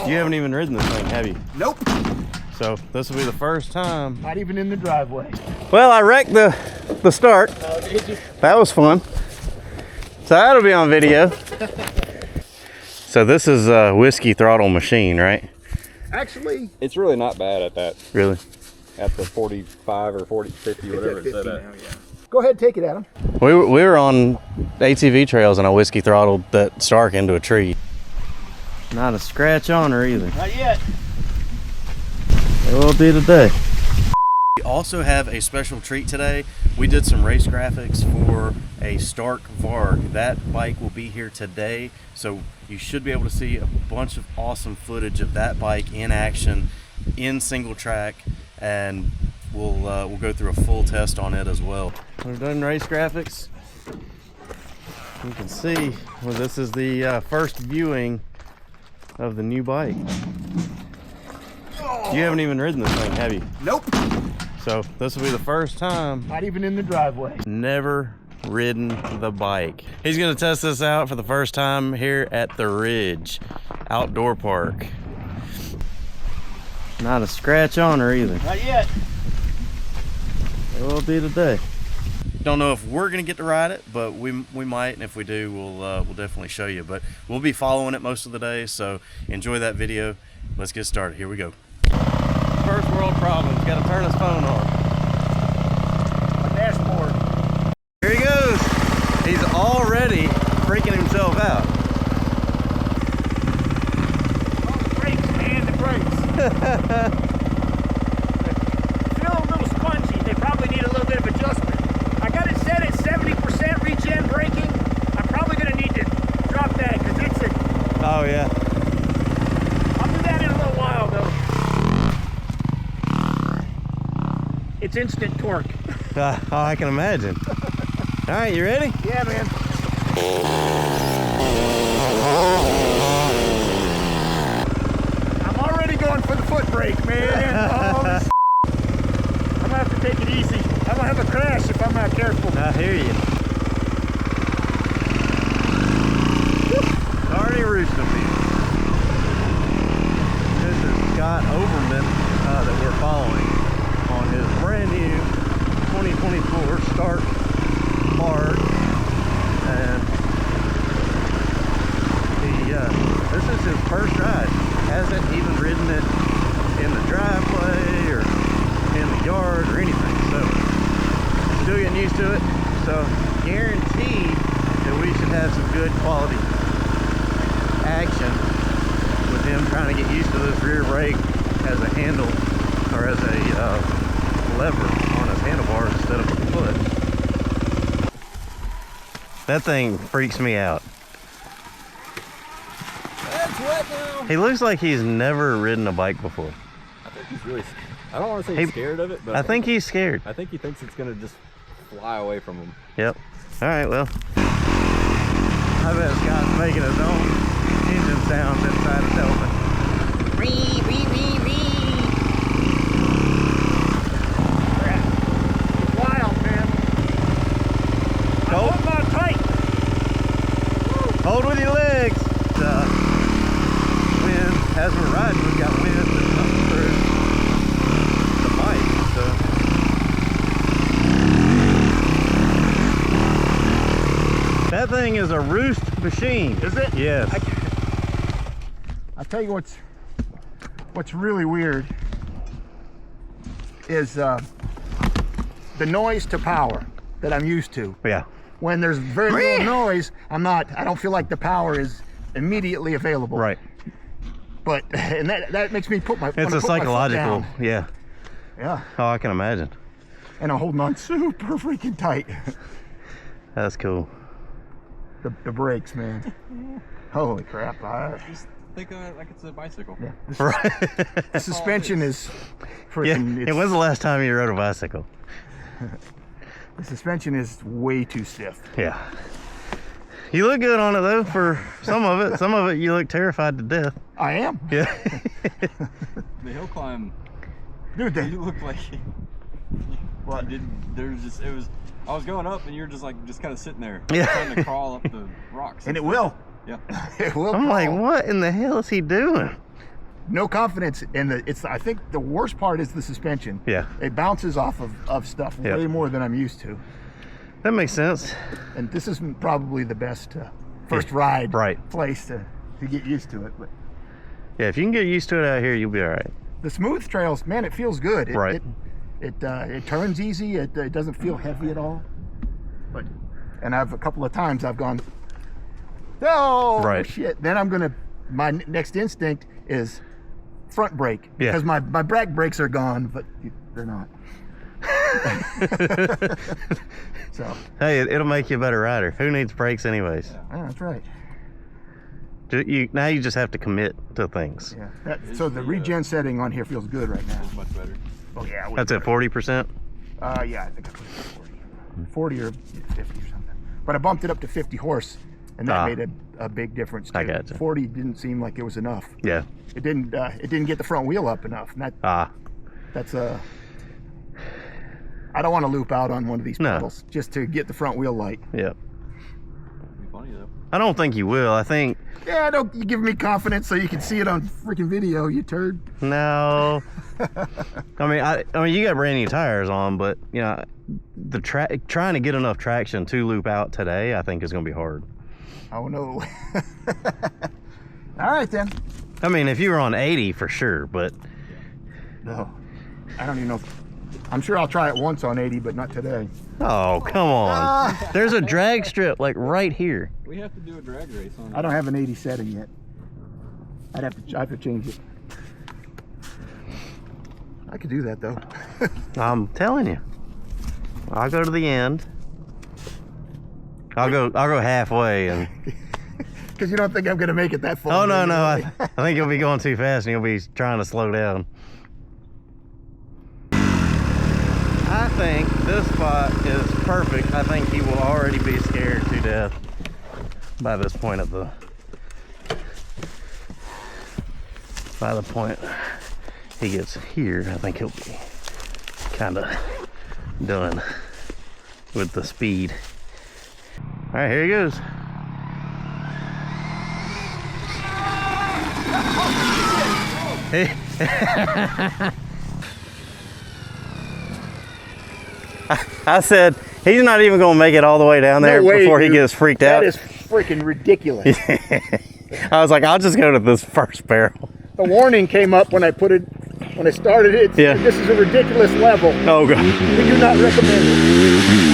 You haven't even ridden this thing, have you? Nope. So this will be the first time. Not even in the driveway. Well, I wrecked the start. Oh, did you? That was fun. So that'll be on video. So this is a whiskey throttle machine, right? Actually, it's really not bad at that. Really? At the 45 or 40, 50, whatever it's at. Now, yeah. Go ahead, take it, Adam. We were on ATV trails and I whiskey throttled that Stark into a tree. Not a scratch on her either. Not yet. It will be today. We also have a special treat today. We did some race graphics for a Stark Varg. That bike will be here today, so you should be able to see a bunch of awesome footage of that bike in action, in single track, and we'll go through a full test on it as well. We've done race graphics. You can see, well, this is the first viewing of the new bike. You haven't even ridden this thing, have you? Nope. So this will be the first time. Not even in the driveway. Never ridden the bike. He's gonna test this out for the first time here at the Ridge Outdoor Park. Not a scratch on her either. Not yet. It will be today. Don't know if we're gonna get to ride it, but we might, and if we do, we'll definitely show you. But we'll be following it most of the day, so enjoy that video. Let's get started. Here we go. First world problems. Got to turn his phone on. A dashboard. Here he goes. He's already freaking himself out. Oh, the brakes, man, the brakes. Feel a little spongy. They probably need a little bit of adjustment. I got it set at 70% regen braking. I'm probably going to need to drop that because it's a... Oh, yeah. I'll do that in a little while, though. It's instant torque. Oh, I can imagine. All right, you ready? Yeah, man. I'm already going for the foot brake, man. Oh, this I'm gonna have to take it easy. I'm gonna have a crash if I'm not careful. I hear you. Already roosting me. This is Scott Overman that we're following on his brand new 2024 Stark Varg, and this is his first ride. Hasn't even ridden it in the driveway or in the yard or anything, so still getting used to it. So guaranteed that we should have some good quality action with him trying to get used to this rear brake as a handle or as a lever on his handlebars instead of a foot. That thing freaks me out. That's wet now. He looks like he's never ridden a bike before. I think he's really, I don't want to say he's scared of it, but I think he's scared. I think he thinks it's going to just fly away from him. Yep. All right, well. I bet Scott's making his own engine sounds inside his helmet. Wee, wee, wee, wee. Wild, man. Hold. I'm on tight. Hold with your legs. Wind, as we're riding, we've got wind that comes through the bike. So. That thing is a roost machine. Is it? Yes. I'll tell you what's really weird is the noise to power that I'm used to. Yeah. When there's very little noise, I don't feel like the power is immediately available. Right. But, and that makes me put my, It's a psychological, yeah. Yeah. Oh, I can imagine. And I'm holding on super freaking tight. That's cool. The brakes, man. Holy crap. Just think of it like it's a bicycle. Yeah. Right. The suspension is freaking... Yeah. And when's the last time you rode a bicycle? The suspension is way too stiff. Yeah. You look good on it though, for some of it. Some of it you look terrified to death. I am. Yeah. The hill climb, Dude, you look like what? There's just, it was, I was going up and you're just kind of sitting there, yeah, trying to crawl up the rocks. And it will. Yeah. It will. I'm like, what in the hell is he doing? no confidence in the. I think the worst part is the suspension. Yeah. It bounces off of stuff way more than I'm used to. That makes sense. And this is probably the best first ride place to get used to it. But yeah, if you can get used to it out here, you'll be all right. the smooth trails, man, it feels good. It turns easy. It doesn't feel heavy at all. But and I've a couple of times I've gone, oh shit. Then I'm gonna. My next instinct is front brake because my back brakes are gone, but they're not. So hey, it'll make you a better rider. Who needs brakes anyways? Yeah, that's right. Now you just have to commit to things. Yeah. So the regen setting on here feels good right now. It's much better. Oh yeah. That's at 40%. Yeah, I think I put it at 40 or 50 or something. But I bumped it up to 50 horse, and that made a big difference too. I gotcha. 40 didn't seem like it was enough. Yeah. It didn't get the front wheel up enough. And that's I don't want to loop out on one of these pedals just to get the front wheel light. Yep. Be funny though. I don't think you will. I think. Yeah, don't you give me confidence so you can see it on freaking video, you turd. No. I mean, you got brand new tires on, but you know, the trying to get enough traction to loop out today, I think is going to be hard. Oh no. All right then. I mean, if you were on 80 for sure, but no, I don't even know. I'm sure I'll try it once on 80, but not today. Oh, come on. There's a drag strip like right here. We have to do a drag race on it. I don't have an 80 setting yet. I have to change it. I could do that though. I'm telling you. I'll go to the end. I'll go halfway and because you don't think I'm gonna make it that far. Oh no, I think you'll be going too fast and you'll be trying to slow down. I think this spot is perfect. I think he will already be scared to death by this point of by the point he gets here. I think he'll be kind of done with the speed. All right, here he goes. Hey. I said, he's not even going to make it all the way down there before he gets freaked out. That is freaking ridiculous. I was like, I'll just go to this first barrel. The warning came up when I started it. This is a ridiculous level. Oh, God. We do not recommend it.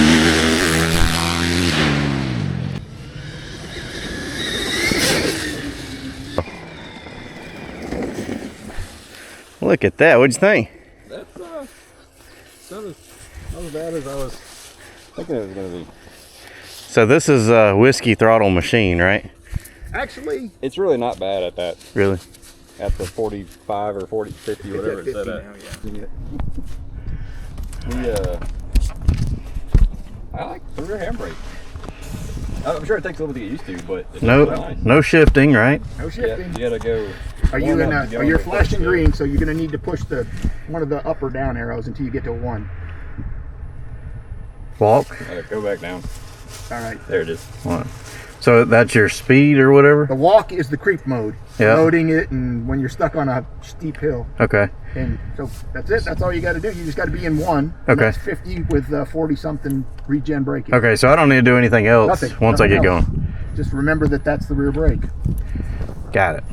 Look at that. What'd you think? That's not as bad as I was thinking it was going to be. So this is a whiskey throttle machine, right? Actually, it's really not bad at that. Really? At the 45 or 40, 50, whatever it's set at. I like the rear handbrake. I'm sure it takes a little to get used to, but it's really nice. No shifting, right? No shifting. You gotta go. You're flashing green, so you're gonna need to push one of the up or down arrows until you get to 1. Walk. Go back down. All right. There it is. What? So that's your speed or whatever? The walk is the creep mode. Yeah. Loading it, and when you're stuck on a steep hill. Okay. And so that's it. That's all you got to do. You just got to be in 1. Okay. That's 50 with 40-something regen braking. Okay, so I don't need to do anything else once I get going. Just remember that that's the rear brake. Got it.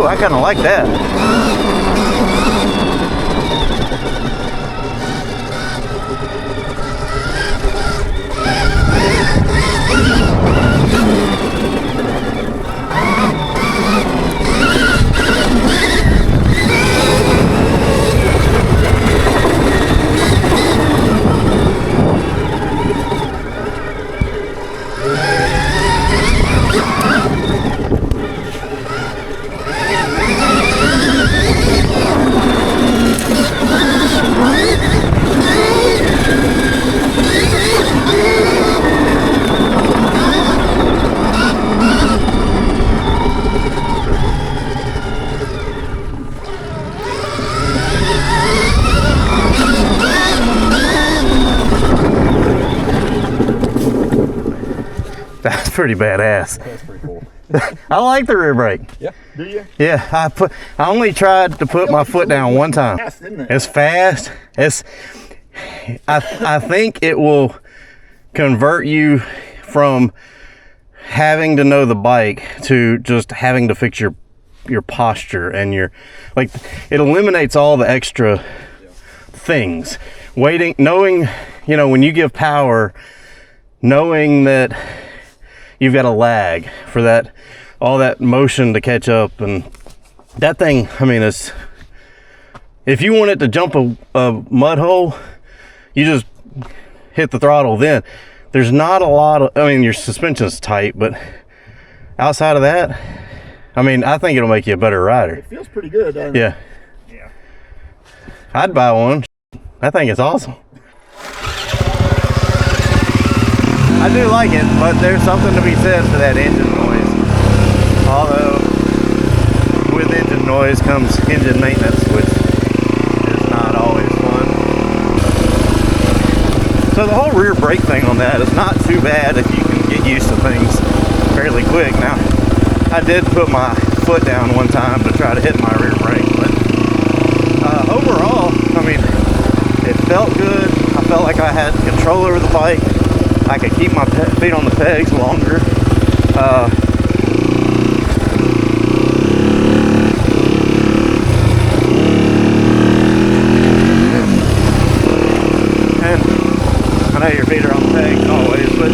I kind of like that. pretty badass. That's pretty cool. I like the rear brake. Yeah. Do you? Yeah, I only tried to put my foot down one time. Fast, isn't it? It's fast. I think it will convert you from having to know the bike to just having to fix your posture and your, like, it eliminates all the extra things. Knowing, you know, when you give power, knowing that you've got a lag for that, all that motion to catch up, and that thing, I mean, it's, if you want it to jump a mud hole, you just hit the throttle. Then there's not a lot of, I mean, your suspension's tight, but outside of that, I mean, I think it'll make you a better rider. It feels pretty good, doesn't it? Yeah. Yeah. I'd buy one. I think it's awesome. I do like it, but there's something to be said for that engine noise. Although, with engine noise comes engine maintenance, which is not always fun. So the whole rear brake thing on that is not too bad if you can get used to things fairly quick. Now, I did put my foot down one time to try to hit my rear brake, but overall, I mean, it felt good. I felt like I had control over the bike. I could keep my feet on the pegs longer. And I know your feet are on the pegs always, but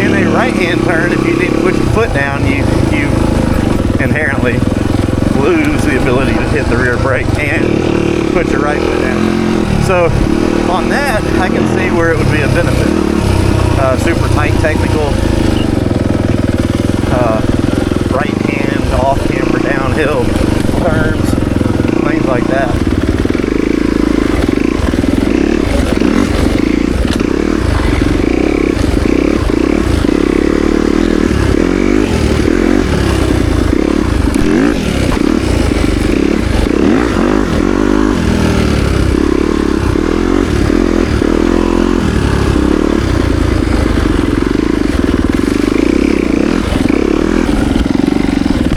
in a right-hand turn, if you need to put your foot down, you inherently lose the ability to hit the rear brake and put your right foot down. So on that, I can see where it would be a benefit. Super tight technical, right hand off camber downhill turns, things like that.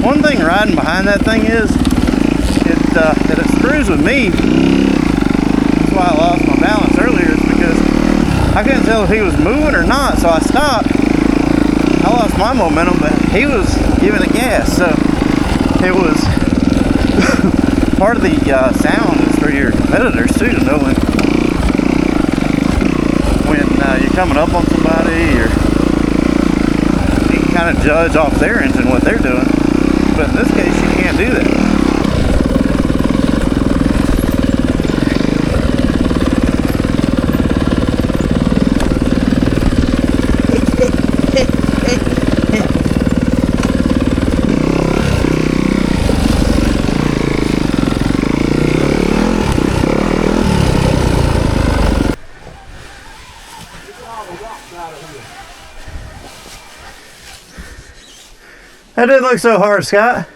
One thing riding behind that thing is that it screws with me. That's why I lost my balance earlier, is because I couldn't tell if he was moving or not, so I stopped. I lost my momentum, but he was giving it gas, so it was part of the sound is for your competitors too, to know when you're coming up on somebody, or you can kind of judge off their engine what they're doing. But in this case, you can't do that. That didn't look so hard, Scott.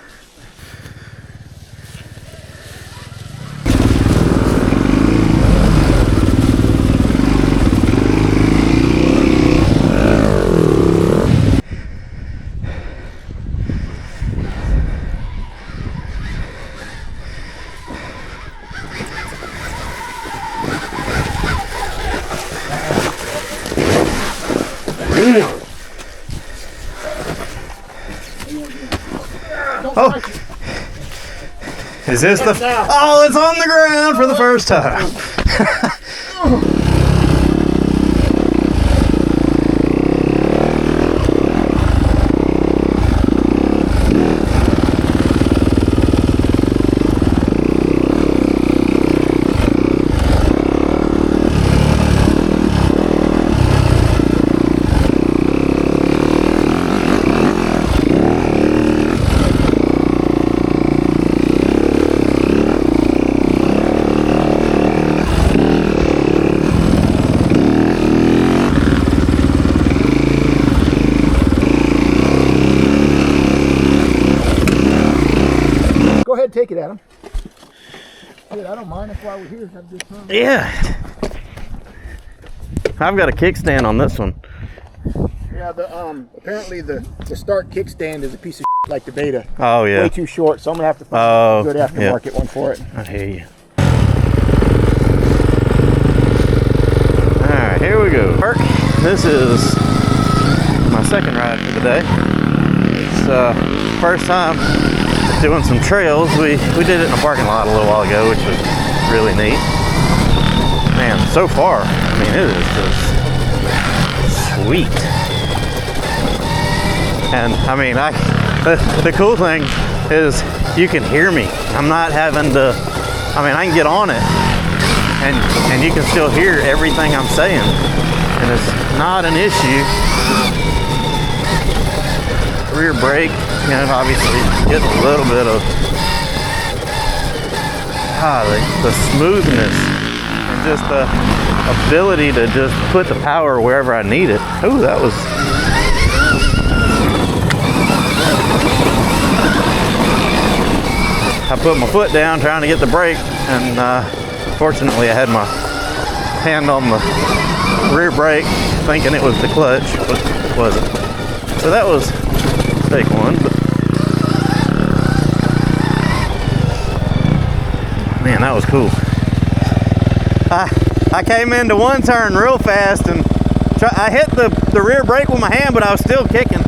Oh, is this the? Oh, it's on the ground for the first time. Go ahead, take it, Adam. Dude, I don't mind if while we're here, have this time. Yeah. I've got a kickstand on this one. Yeah, apparently the Stark kickstand is a piece of shit like the Beta. Oh yeah. Way too short, so I'm gonna have to find a good aftermarket one for it. I hear you. All right, here we go. This is my second ride for the day. It's first time doing some trails. We did it in a parking lot a little while ago, which was really neat. Man, so far, I mean, it is just sweet. And I mean, the cool thing is you can hear me. I'm not having to, I mean, I can get on it and you can still hear everything I'm saying. And it's not an issue. Rear brake, you know, obviously get a little bit of the smoothness and just the ability to just put the power wherever I need it. Oh, that was... I put my foot down trying to get the brake, and fortunately I had my hand on the rear brake thinking it was the clutch, but it wasn't. So that was take one, but man, that was cool. I came into one turn real fast and I hit the rear brake with my hand, but I was still kicking.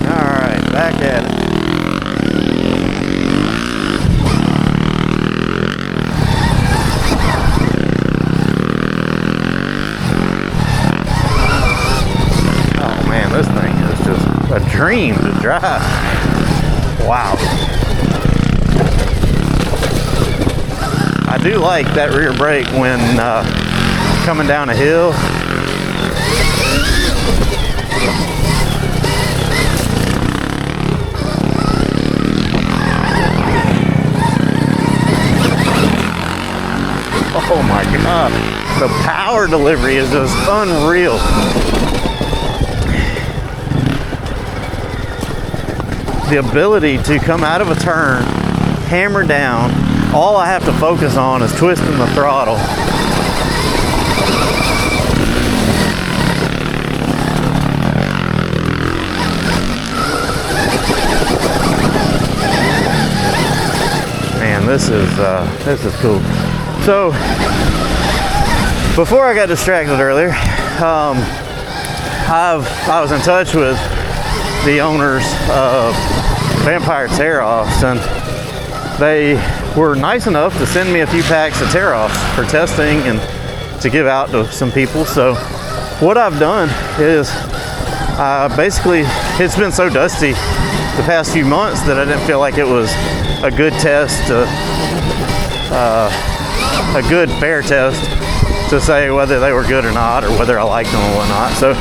Alright, back at it. Dream to drive. Wow. I do like that rear brake when coming down a hill. Oh my God. The power delivery is just unreal. The ability to come out of a turn, hammer down, all I have to focus on is twisting the throttle. Man, this is cool. So, before I got distracted earlier, I was in touch with the owners of Vampire tear-offs, and they were nice enough to send me a few packs of tear-offs for testing and to give out to some people. So what I've done is basically, it's been so dusty the past few months that I didn't feel like it was a good test, a good fair test to say whether they were good or not, or whether I liked them or whatnot. So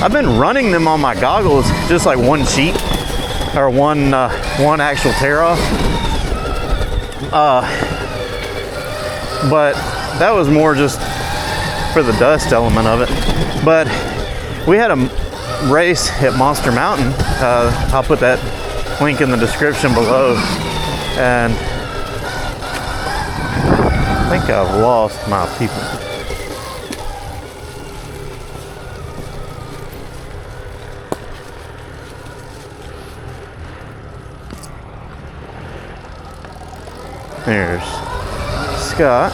I've been running them on my goggles, just like one sheet or one actual tear-off. But that was more just for the dust element of it. But we had a race at Monster Mountain. I'll put that link in the description below. And I think I've lost my people. There's Scott.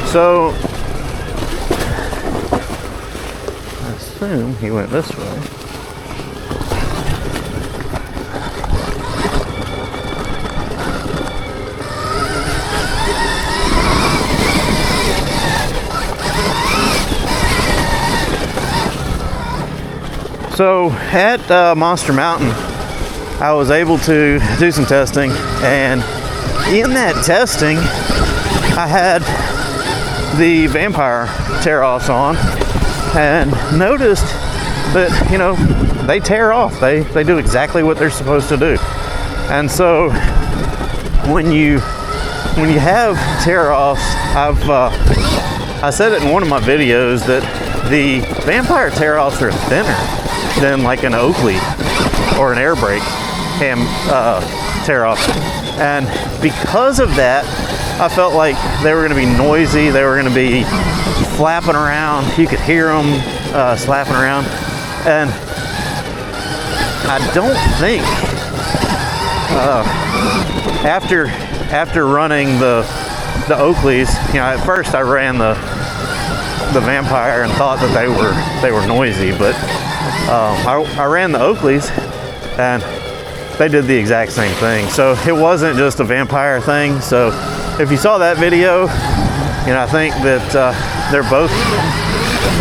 So I assume he went this way. So at Monster Mountain, I was able to do some testing, and in that testing, I had the Vampire tear-offs on, and noticed that, you know, they tear off. They do exactly what they're supposed to do. And so when you have tear-offs, I said it in one of my videos that the Vampire tear-offs are thinner than like an Oakley or an air brake tear-off. And because of that, I felt like they were going to be noisy. They were going to be flapping around. You could hear them slapping around. And I don't think after running the Oakleys, you know, at first I ran the Vampire and thought that they were noisy, but I ran the Oakleys and they did the exact same thing. So it wasn't just a Vampire thing. So if you saw that video, you know, I think that they're both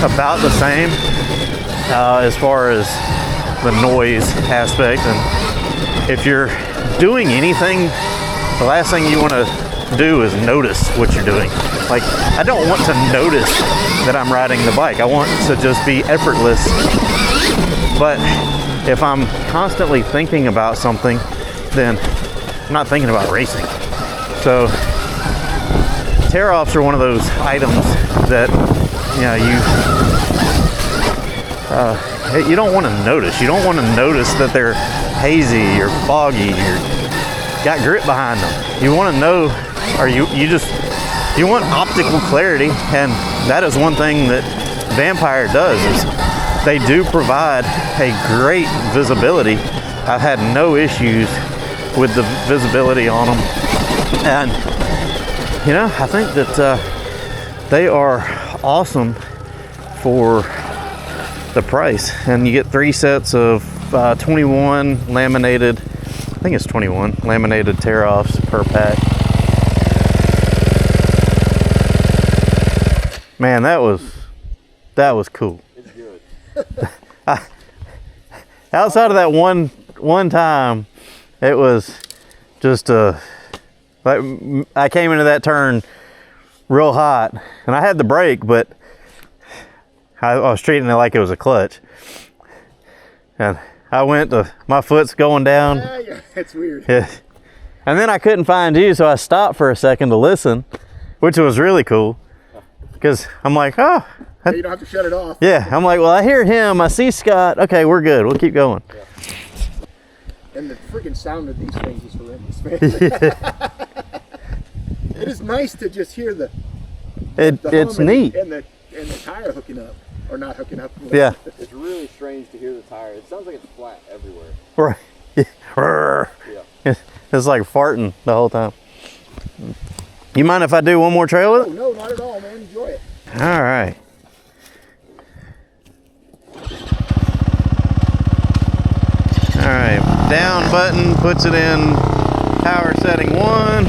about the same as far as the noise aspect. And if you're doing anything, the last thing you want to do is notice what you're doing. Like, I don't want to notice that I'm riding the bike. I want to just be effortless. But if I'm constantly thinking about something, then I'm not thinking about racing. So tear-offs are one of those items that, you know, you don't want to notice. You don't want to notice that they're hazy or foggy or got grip behind them. You want to know, or you want optical clarity, and that is one thing that Vampire does, is they do provide a great visibility. I've had no issues with the visibility on them, and you know, I think that they are awesome for the price. And you get 3 sets of 21 laminated, I think it's 21 laminated tear-offs per pack. Man, that was cool. It's good. Outside of that one time, it was just like, I came into that turn real hot, and I had the brake, but I was treating it like it was a clutch. And I went to, my foot's going down. Yeah, it's weird. Yeah. And then I couldn't find you, so I stopped for a second to listen, which was really cool. Because I'm like, oh. You don't have to shut it off. Yeah, I'm like, well, I hear him, I see Scott. Okay, we're good. We'll keep going. Yeah. And the freaking sound of these things is horrendous, man. It is nice to just hear the it's neat. And the tire hooking up, or not hooking up. Yeah. It's really strange to hear the tire. It sounds like it's flat everywhere. Right. Yeah. It's like farting the whole time. You mind if I do one more trail with it? No, not at all, man. Enjoy it. All right. All right. Down button puts it in power setting 1.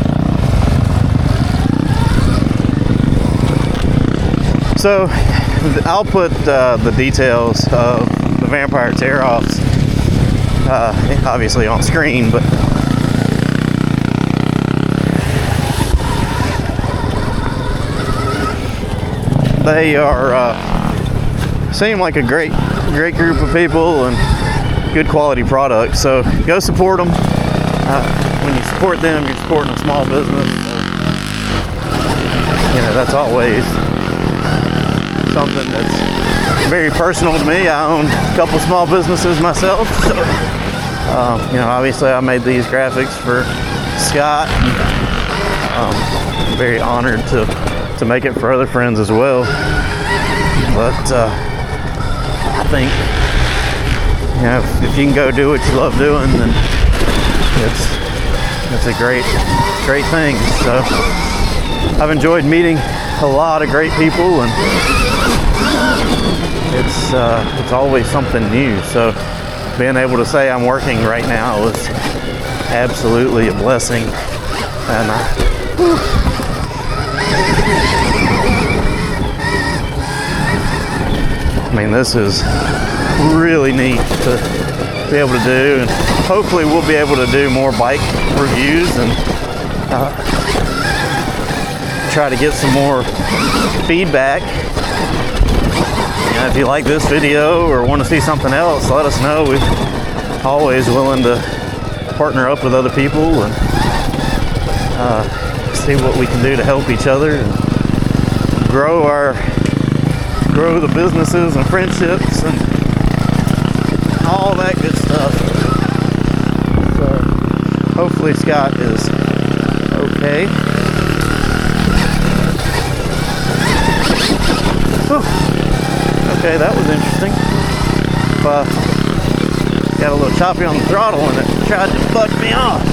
So I'll put the details of the Vampire tear-offs obviously on screen, but they are seem like a great group of people and good quality products. So go support them. When you support them, you're supporting a small business. So, you know, that's always something that's very personal to me. I own a couple small businesses myself. So, you know, obviously I made these graphics for Scott. I'm very honored to make it for other friends as well. But I think, you know, if you can go do what you love doing, then it's a great thing. So I've enjoyed meeting a lot of great people, and it's always something new. So being able to say I'm working right now is absolutely a blessing. And I mean, this is really neat to be able to do, and hopefully we'll be able to do more bike reviews and try to get some more feedback. You know, if you like this video or want to see something else, let us know. We're always willing to partner up with other people and see what we can do to help each other and grow the businesses and friendships and all that good stuff. So hopefully Scott is okay. Whew. Okay, that was interesting. Got a little choppy on the throttle and it tried to fuck me off.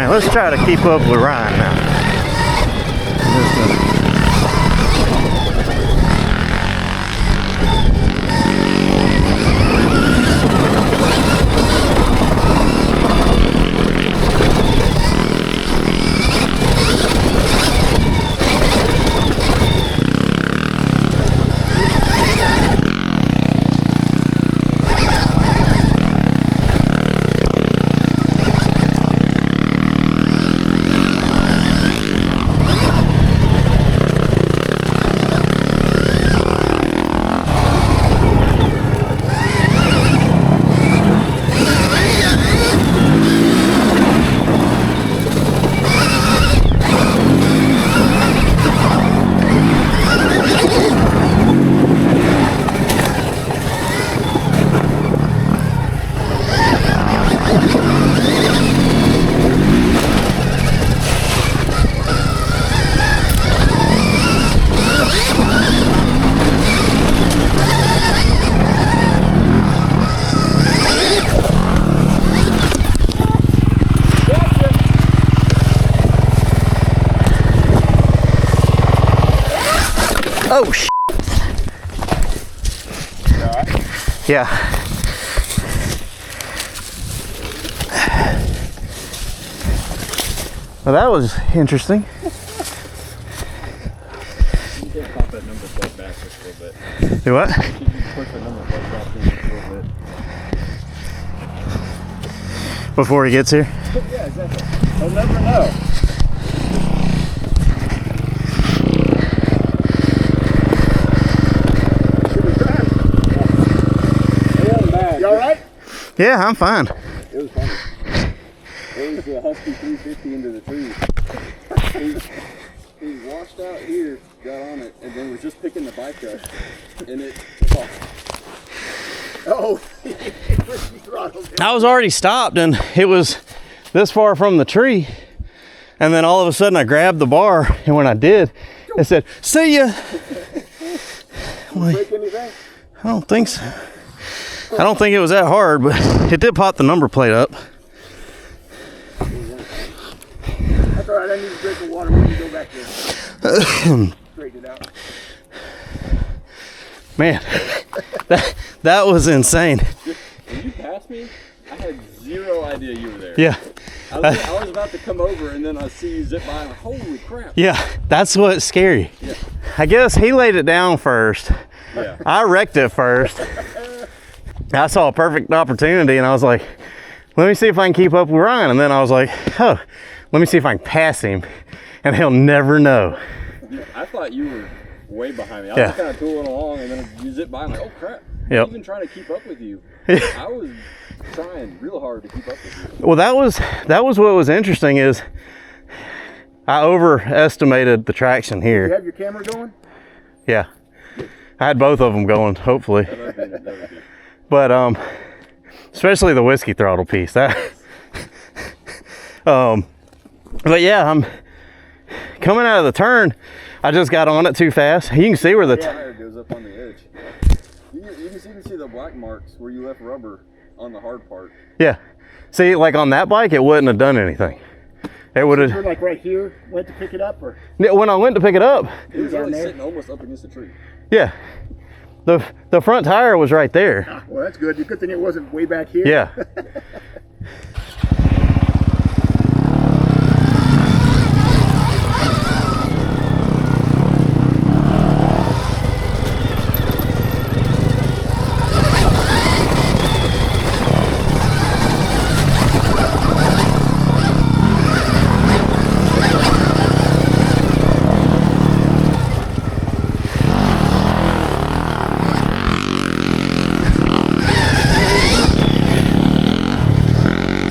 Let's try to keep up with Ryan now. Oh, shit. Yeah. Well, that was interesting. You can pop that number plate back just a little bit. Do what? You can push the number plate back in just a little bit. Before he gets here? Yeah, exactly. They'll never know. You all right? Yeah, I'm fine. It was funny. It was a Husky 350 into the trees. He washed out here, got on it, and then was just picking the bike up, and it took off. Oh, I was already stopped and it was this far from the tree. And then all of a sudden I grabbed the bar, and when I did, it said, "See ya." Like, break anything? I don't think so. I don't think it was that hard, but it did pop the number plate up. That's all right. I need to drink the water when you go back there. Straighten it out. Man, that was insane. When you passed me, I had zero idea you were there. Yeah. I was about to come over, and then I see you zip by, and I'm like, holy crap. Yeah, that's what's scary. Yeah. I guess he laid it down first. Yeah. I wrecked it first. I saw a perfect opportunity, and I was like, let me see if I can keep up with Ryan. And then I was like, oh, let me see if I can pass him, and he'll never know. I thought you were way behind me. I Yeah. was kind of tooling along, and then you zip by, and I'm like, oh crap. Yep. Even trying to keep up with you. I was trying real hard to keep up with you. Well, that was what was interesting is I overestimated the traction You here. have your camera going? Yeah, I had both of them going, hopefully. That would be good. But especially the whiskey throttle piece. That but yeah, I'm coming out of the turn. I just got on it too fast. You can see where the Tire goes up on the edge. You can even see the black marks where you left rubber on the hard part. yeah. See, like on that bike, it wouldn't have done anything. It would You're have. like right here, went to pick it up, or? When I went to pick it up, It was down only there? sitting almost up against the tree. yeah. The front tire was right there. Ah, well, that's good. Good thing it wasn't way back here. Yeah.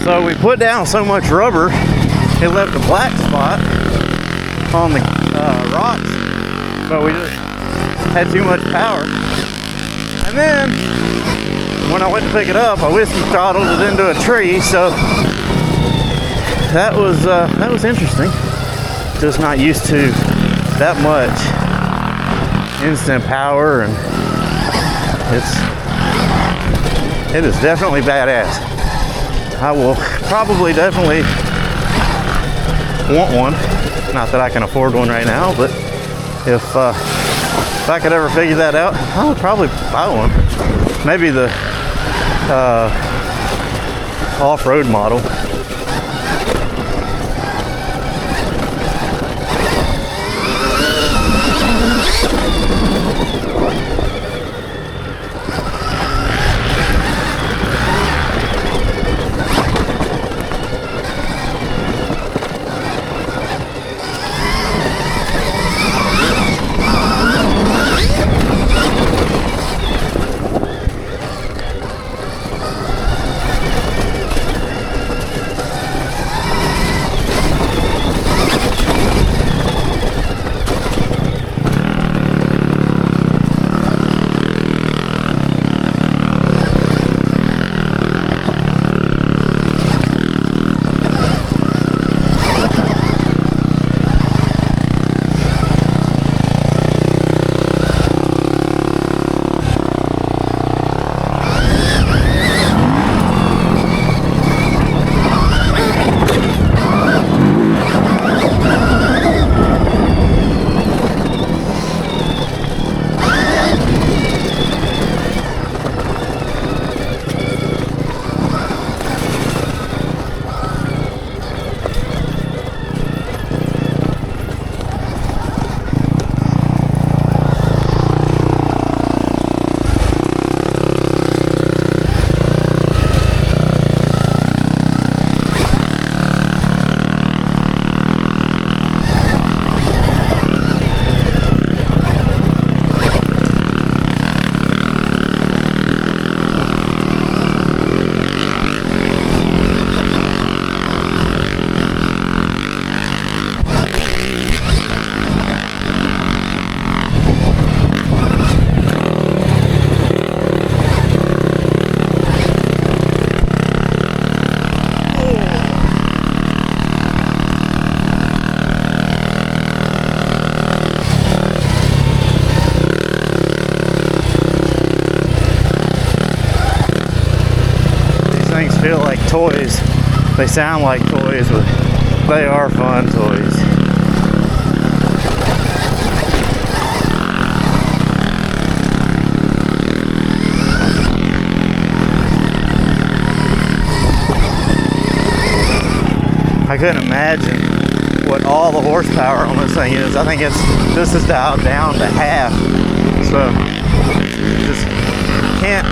So we put down so much rubber, it left a black spot on the rocks, but we just had too much power. And then when I went to pick it up, I whiskey throttled it into a tree, so that was interesting. Just not used to that much instant power, and it is definitely badass. I will probably definitely want one. Not that I can afford one right now, but if I could ever figure that out, I would probably buy one. Maybe the off-road model. Feel like toys. They sound like toys, but they are fun toys. I couldn't imagine what all the horsepower on this thing is. I think this is dialed down to half. So just can't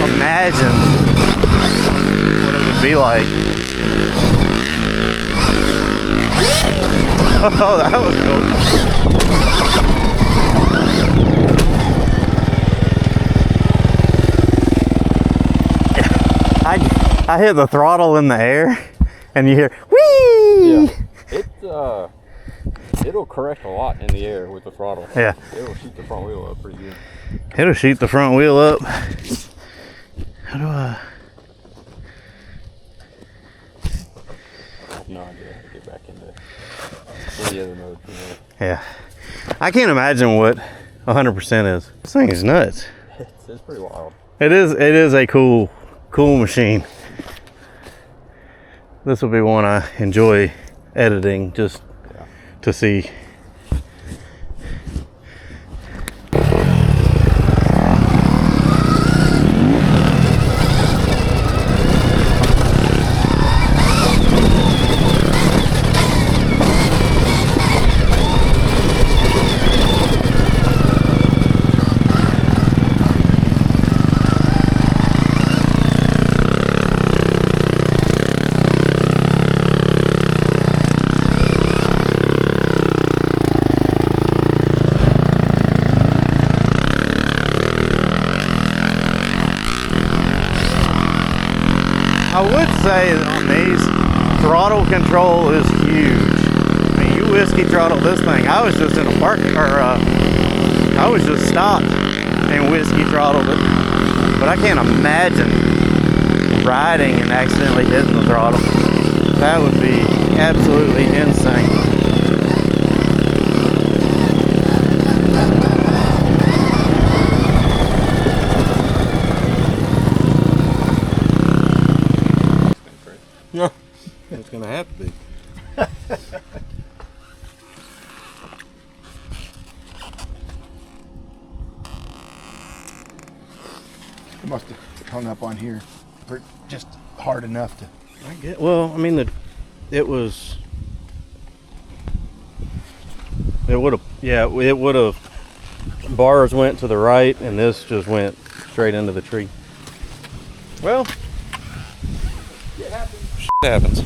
imagine what it would be like. Oh, that was cool. I hit the throttle in the air and you hear whee! Yeah, it'll correct a lot in the air with the throttle. Yeah. It'll shoot the front wheel up pretty good. It'll shoot the front wheel up. How do I have no idea how to get back into any other mode from there. Yeah. I can't imagine what 100% is. This thing is nuts. It's pretty wild. It is a cool machine. This will be one I enjoy editing just to see. throttle control is huge. I mean, you whiskey throttle this thing. I was just in a park, or I was just stopped and whiskey throttled it. But I can't imagine riding and accidentally hitting the throttle. That would be absolutely insane. Yeah, it's gonna have to be. It must have hung up on here for just hard enough to. I get. Well, I mean, it was. It would have. Yeah, it would have. Bars went to the right, and this just went straight into the tree. Well, shit happens.